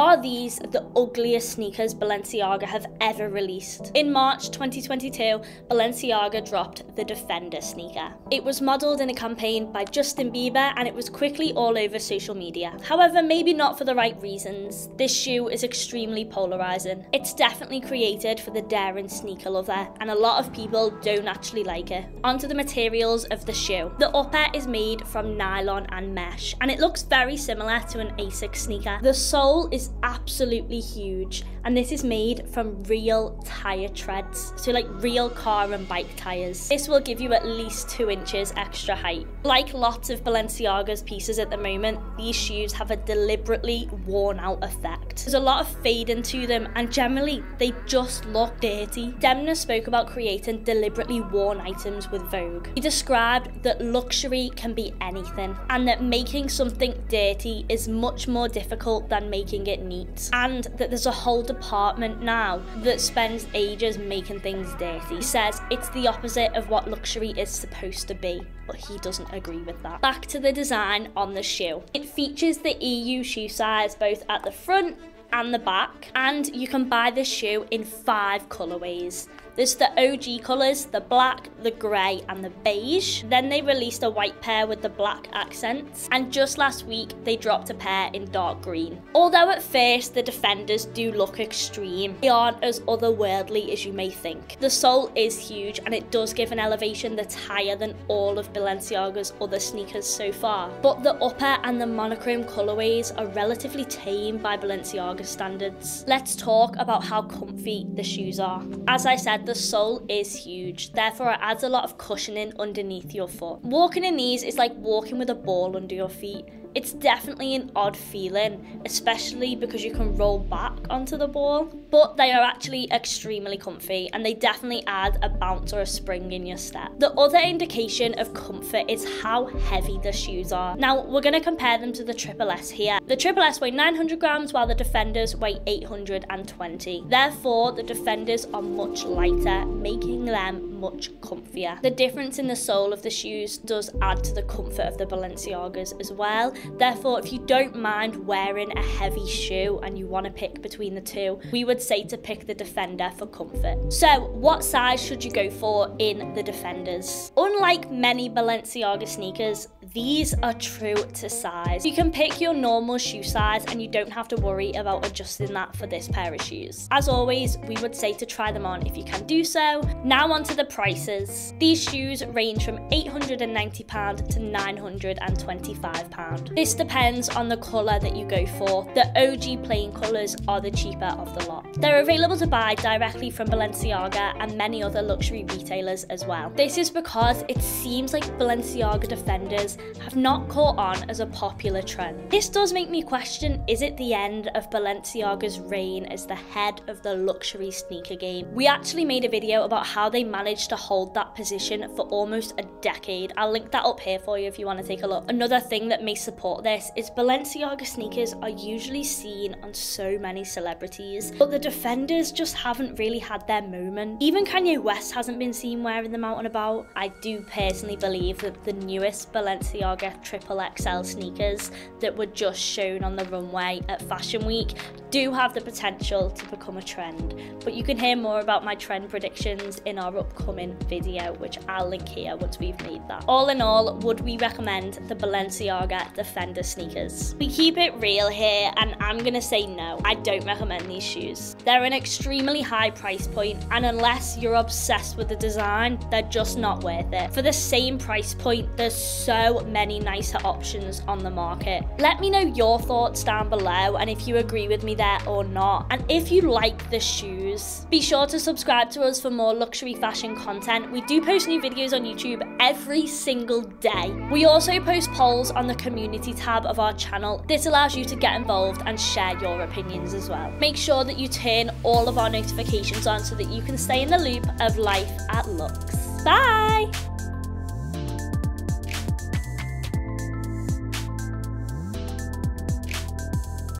Are these the ugliest sneakers Balenciaga have ever released? In March 2022, Balenciaga dropped the Defender sneaker. It was modelled in a campaign by Justin Bieber and it was quickly all over social media. However, maybe not for the right reasons. This shoe is extremely polarising. It's definitely created for the daring sneaker lover and a lot of people don't actually like it. Onto the materials of the shoe. The upper is made from nylon and mesh and it looks very similar to an Asics sneaker. The sole is absolutely huge and this is made from real tyre treads, so like real car and bike tyres. This will give you at least 2 inches extra height. Like lots of Balenciaga's pieces at the moment, these shoes have a deliberately worn out effect. There's a lot of fading to them and generally they just look dirty. Demna spoke about creating deliberately worn items with Vogue. He described that luxury can be anything and that making something dirty is much more difficult than making it neat, and that there's a whole department now that spends ages making things dirty. He says it's the opposite of what luxury is supposed to be, but he doesn't agree with that. Back to the design on the shoe. It features the EU shoe size both at the front and the back, and you can buy this shoe in 5 colourways. There's the OG colours, the black, the grey and the beige. Then they released a white pair with the black accents, and just last week they dropped a pair in dark green. Although at first the Defenders do look extreme, they aren't as otherworldly as you may think. The sole is huge and it does give an elevation that's higher than all of Balenciaga's other sneakers so far. But the upper and the monochrome colourways are relatively tame by Balenciaga standards. Let's talk about how comfy the shoes are. As I said, the sole is huge, therefore it adds a lot of cushioning underneath your foot. Walking in these is like walking with a ball under your feet. It's definitely an odd feeling, especially because you can roll back onto the ball, but they are actually extremely comfy and they definitely add a bounce or a spring in your step. The other indication of comfort is how heavy the shoes are. Now, we're going to compare them to the Triple S here. The Triple S weigh 900 grams while the Defenders weigh 820. Therefore, the Defenders are much lighter, making them much comfier. The difference in the sole of the shoes does add to the comfort of the Balenciagas as well. Therefore, if you don't mind wearing a heavy shoe and you want to pick between the two, we would say to pick the Defender for comfort. So, what size should you go for in the Defenders? Unlike many Balenciaga sneakers, these are true to size. You can pick your normal shoe size and you don't have to worry about adjusting that for this pair of shoes. As always, we would say to try them on if you can do so. Now onto the prices. These shoes range from £890 to £925. This depends on the colour that you go for. The OG plain colours are the cheaper of the lot. They're available to buy directly from Balenciaga and many other luxury retailers as well. This is because it seems like Balenciaga Defenders have not caught on as a popular trend. This does make me question, is it the end of Balenciaga's reign as the head of the luxury sneaker game? We actually made a video about how they managed to hold that position for almost a decade. I'll link that up here for you if you want to take a look. Another thing that may support this is Balenciaga sneakers are usually seen on so many celebrities, but the Defenders just haven't really had their moment. Even Kanye West hasn't been seen wearing them out and about. I do personally believe that the newest Balenciaga Triple XL sneakers that were just shown on the runway at Fashion Week do have the potential to become a trend, but you can hear more about my trend predictions in our upcoming video, which I'll link here once we've made that. All in all, would we recommend the Balenciaga Defender sneakers? We keep it real here and I'm gonna say no, I don't recommend these shoes. They're an extremely high price point and unless you're obsessed with the design, they're just not worth it. For the same price point, there's so many nicer options on the market. Let me know your thoughts down below and if you agree with me there or not, and if you like the shoes. Be sure to subscribe to us for more luxury fashion content. We do post new videos on YouTube every single day. We also post polls on the community tab of our channel. This allows you to get involved and share your opinions as well. Make sure that you turn all of our notifications on so that you can stay in the loop of life at Luxe. Bye!